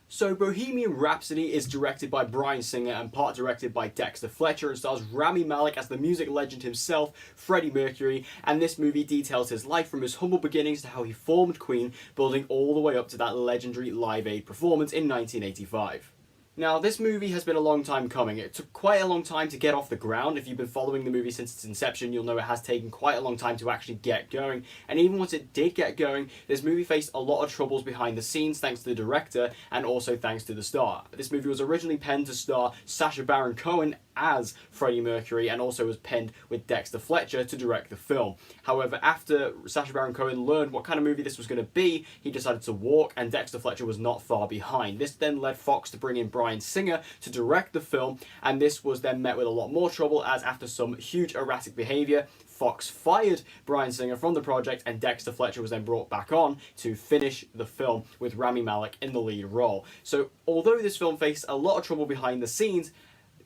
So Bohemian Rhapsody is directed by Bryan and part directed by Dexter Fletcher and stars Rami Malek as the music legend himself, Freddie Mercury, and this movie details his life from his humble beginnings to how he formed Queen, building all the way up to that legendary Live Aid performance in 1985. Now, this movie has been a long time coming. It took quite a long time to get off the ground. If you've been following the movie since its inception, you'll know it has taken quite a long time to actually get going. And even once it did get going, this movie faced a lot of troubles behind the scenes thanks to the director and also thanks to the star. This movie was originally penned to star Sacha Baron Cohen as Freddie Mercury and also was penned with Dexter Fletcher to direct the film. However, after Sacha Baron Cohen learned what kind of movie this was going to be, he decided to walk and Dexter Fletcher was not far behind. This then led Fox to bring in Bryan to direct the film, and this was then met with a lot more trouble as after some huge erratic behaviour, Fox fired Bryan from the project and Dexter Fletcher was then brought back on to finish the film with Rami Malek in the lead role. So although this film faced a lot of trouble behind the scenes,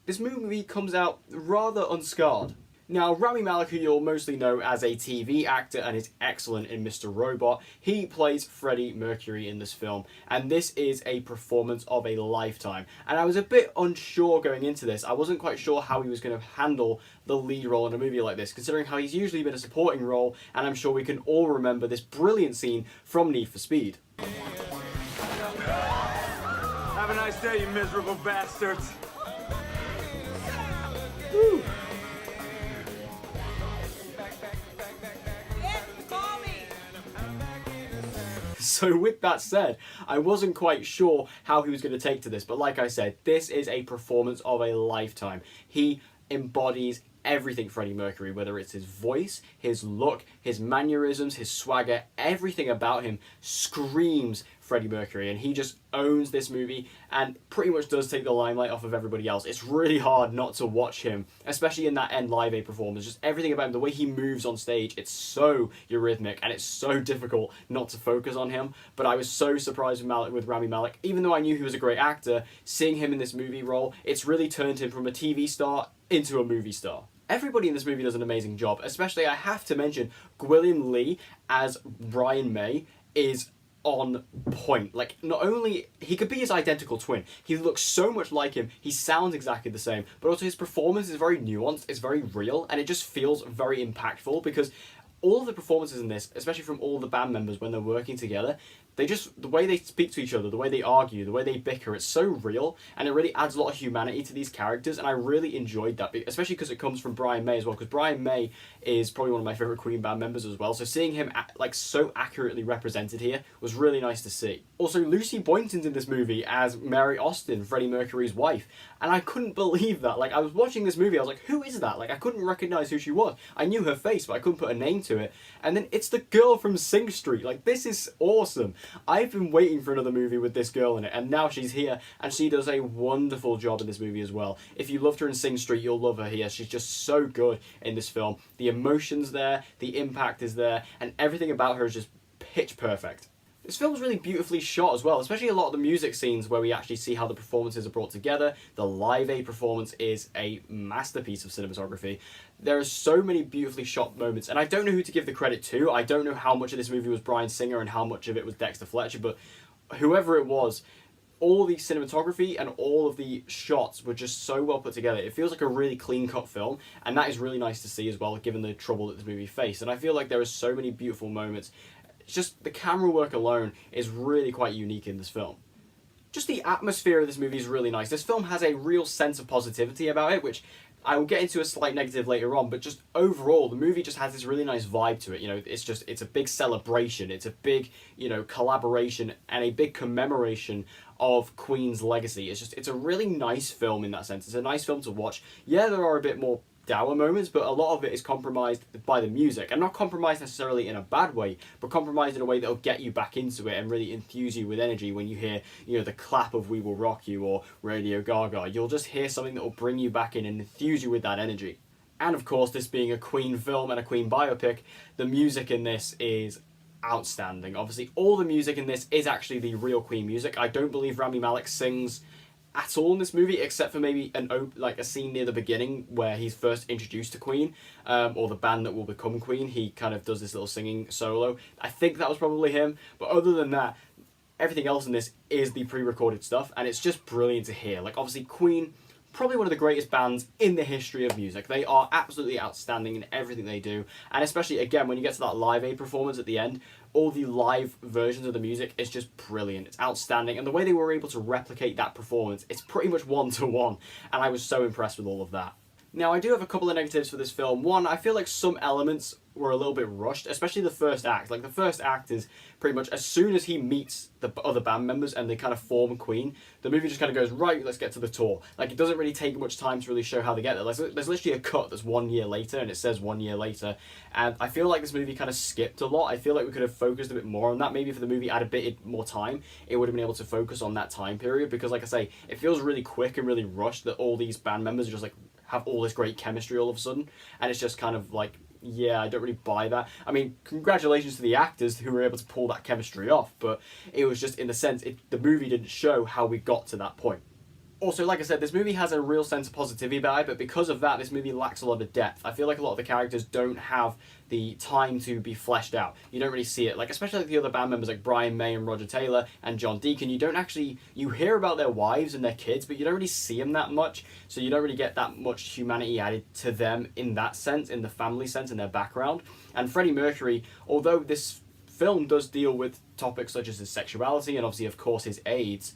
this movie comes out rather unscarred. Now, Rami Malek, who you'll mostly know as a TV actor and is excellent in Mr. Robot, he plays Freddie Mercury in this film, and this is a performance of a lifetime. And I was a bit unsure going into this. I wasn't quite sure how he was going to handle the lead role in a movie like this, considering how he's usually been a supporting role, and I'm sure we can all remember this brilliant scene from Need for Speed. Have a nice day, you miserable bastards. Woo. So with that said, I wasn't quite sure how he was going to take to this, but like I said, this is a performance of a lifetime. He embodies everything Freddie Mercury, whether it's his voice, his look, his mannerisms, his swagger, everything about him screams Freddie Mercury, and he just owns this movie and pretty much does take the limelight off of everybody else. It's really hard not to watch him, especially in that end Live Aid performance. Just everything about him, the way he moves on stage, it's so eurythmic and it's so difficult not to focus on him. But I was so surprised with Rami Malek. Even though I knew he was a great actor, seeing him in this movie role, it's really turned him from a TV star into a movie star. Everybody in this movie does an amazing job, especially I have to mention Gwilym Lee as Brian May is on point. Like, not only he could be his identical twin, he looks so much like him, he sounds exactly the same, but also his performance is very nuanced, it's very real, and it just feels very impactful because all of the performances in this, especially from all the band members when they're working together, the way they speak to each other, the way they argue, the way they bicker, it's so real, and it really adds a lot of humanity to these characters, and I really enjoyed that, especially because it comes from Brian May as well, because Brian May is probably one of my favourite Queen band members as well, so seeing him like so accurately represented here was really nice to see. Also, Lucy Boynton's in this movie as Mary Austin, Freddie Mercury's wife, and I couldn't believe that. Like, I was watching this movie, I was like, who is that? Like, I couldn't recognise who she was. I knew her face, but I couldn't put a name to it, and then it's the girl from Sing Street. Like, this is awesome. I've been waiting for another movie with this girl in it, and now she's here, and she does a wonderful job in this movie as well. If you loved her in Sing Street, you'll love her here. She's just so good in this film. The emotion's there, the impact is there, and everything about her is just pitch perfect. This film's really beautifully shot as well, especially a lot of the music scenes where we actually see how the performances are brought together. The Live Aid performance is a masterpiece of cinematography. There are so many beautifully shot moments, and I don't know who to give the credit to. I don't know how much of this movie was Bryan Singer and how much of it was Dexter Fletcher, but whoever it was, all the cinematography and all of the shots were just so well put together. It feels like a really clean-cut film, and that is really nice to see as well, given the trouble that this movie faced. And I feel like there are so many beautiful moments. It's just the camera work alone is really quite unique in this film. Just the atmosphere of this movie is really nice. This film has a real sense of positivity about it, which I will get into a slight negative later on, but just overall, the movie just has this really nice vibe to it. You know, it's a big celebration, it's a big, collaboration and a big commemoration of Queen's legacy. It's a really nice film in that sense. It's a nice film to watch. Yeah, there are a bit more dour moments, but a lot of it is compromised by the music, and not compromised necessarily in a bad way, but compromised in a way that'll get you back into it and really infuse you with energy when you hear, the clap of We Will Rock You or Radio Gaga. You'll just hear something that will bring you back in and infuse you with that energy. And of course, this being a Queen film and a Queen biopic, the music in this is outstanding. Obviously, all the music in this is actually the real Queen music. I don't believe Rami Malek sings at all in this movie, except for maybe a scene near the beginning where he's first introduced to Queen, or the band that will become Queen. He kind of does this little singing solo. I think that was probably him, but other than that, everything else in this is the pre-recorded stuff, and it's just brilliant to hear. Like, obviously, Queen, probably one of the greatest bands in the history of music. They are absolutely outstanding in everything they do, and especially, again, when you get to that Live Aid performance at the end, all the live versions of the music is just brilliant. It's outstanding, and the way they were able to replicate that performance, it's pretty much one-to-one, and I was so impressed with all of that. Now, I do have a couple of negatives for this film. One, I feel like some elements were a little bit rushed, especially the first act. Like, the first act is pretty much as soon as he meets the other band members and they kind of form Queen, the movie just kind of goes, right, let's get to the tour. Like, it doesn't really take much time to really show how they get there. Like, there's literally a cut that's 1 year later, and it says 1 year later, and I feel like this movie kind of skipped a lot. I feel like we could have focused a bit more on that. Maybe if the movie had a bit more time, it would have been able to focus on that time period, because, like I say, it feels really quick and really rushed that all these band members are just, like, have all this great chemistry all of a sudden, and it's just kind of like, yeah, I don't really buy that. I mean, congratulations to the actors who were able to pull that chemistry off, but it was just, in the sense, the movie didn't show how we got to that point. Also, like I said, this movie has a real sense of positivity about it, but because of that, this movie lacks a lot of depth. I feel like a lot of the characters don't have the time to be fleshed out. You don't really see it. Like, especially like the other band members like Bryan May and Roger Taylor and John Deacon, you hear about their wives and their kids, but you don't really see them that much, so you don't really get that much humanity added to them in that sense, in the family sense, in their background. And Freddie Mercury, although this film does deal with topics such as his sexuality and obviously, of course, his AIDS,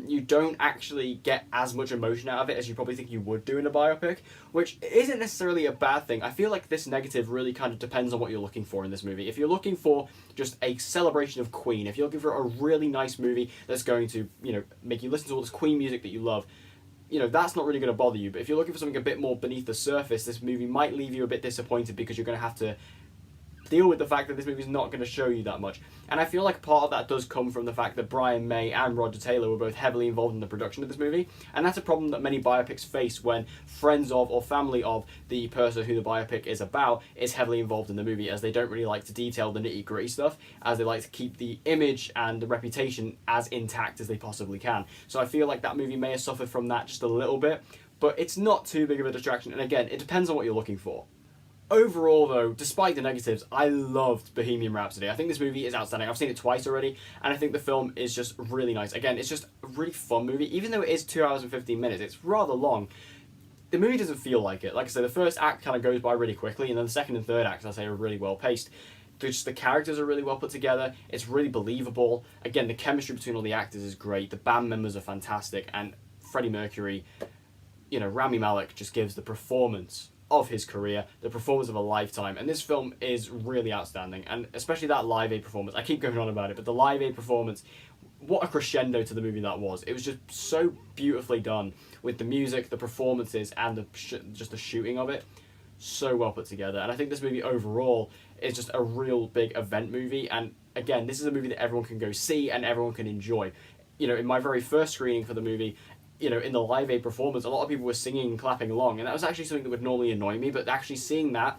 you don't actually get as much emotion out of it as you probably think you would do in a biopic, which isn't necessarily a bad thing. I feel like this negative really kind of depends on what you're looking for in this movie. If you're looking for just a celebration of Queen, if you're looking for a really nice movie that's going to, make you listen to all this Queen music that you love, that's not really going to bother you. But if you're looking for something a bit more beneath the surface, this movie might leave you a bit disappointed, because you're going to have to deal with the fact that this movie is not going to show you that much. And I feel like part of that does come from the fact that Bryan May and Roger Taylor were both heavily involved in the production of this movie, and that's a problem that many biopics face when friends of or family of the person who the biopic is about is heavily involved in the movie, as they don't really like to detail the nitty-gritty stuff, as they like to keep the image and the reputation as intact as they possibly can. So I feel like that movie may have suffered from that just a little bit, but it's not too big of a distraction, and again, it depends on what you're looking for. Overall, though, despite the negatives, I loved Bohemian Rhapsody. I think this movie is outstanding. I've seen it twice already, and I think the film is just really nice. Again, it's just a really fun movie. Even though it is 2 hours and 15 minutes, it's rather long. The movie doesn't feel like it. Like I said, the first act kind of goes by really quickly, and then the second and third acts, I say, are really well paced. Just the characters are really well put together. It's really believable. Again, the chemistry between all the actors is great. The band members are fantastic, and Freddie Mercury, Rami Malek just gives the performance of his career, the performance of a lifetime, and this film is really outstanding, and especially that Live Aid performance. I keep going on about it, but the Live Aid performance, what a crescendo to the movie that was. It was just so beautifully done with the music, the performances, and just the shooting of it. So well put together, and I think this movie overall is just a real big event movie, and again, this is a movie that everyone can go see and everyone can enjoy. In my very first screening for the movie, in the Live Aid performance, a lot of people were singing and clapping along, and that was actually something that would normally annoy me, but actually seeing the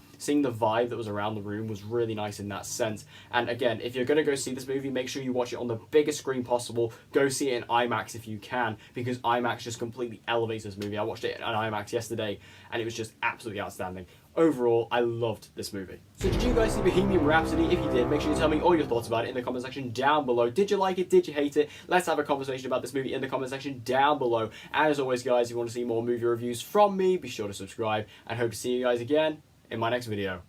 vibe that was around the room was really nice in that sense. And again, if you're going to go see this movie, make sure you watch it on the biggest screen possible. Go see it in IMAX if you can, because IMAX just completely elevates this movie. I watched it on IMAX yesterday, and it was just absolutely outstanding. Overall, I loved this movie. So did you guys see Bohemian Rhapsody? If you did, make sure you tell me all your thoughts about it in the comment section down below. Did you like it? Did you hate it? Let's have a conversation about this movie in the comment section down below. And as always, guys, if you want to see more movie reviews from me, be sure to subscribe, and hope to see you guys again in my next video.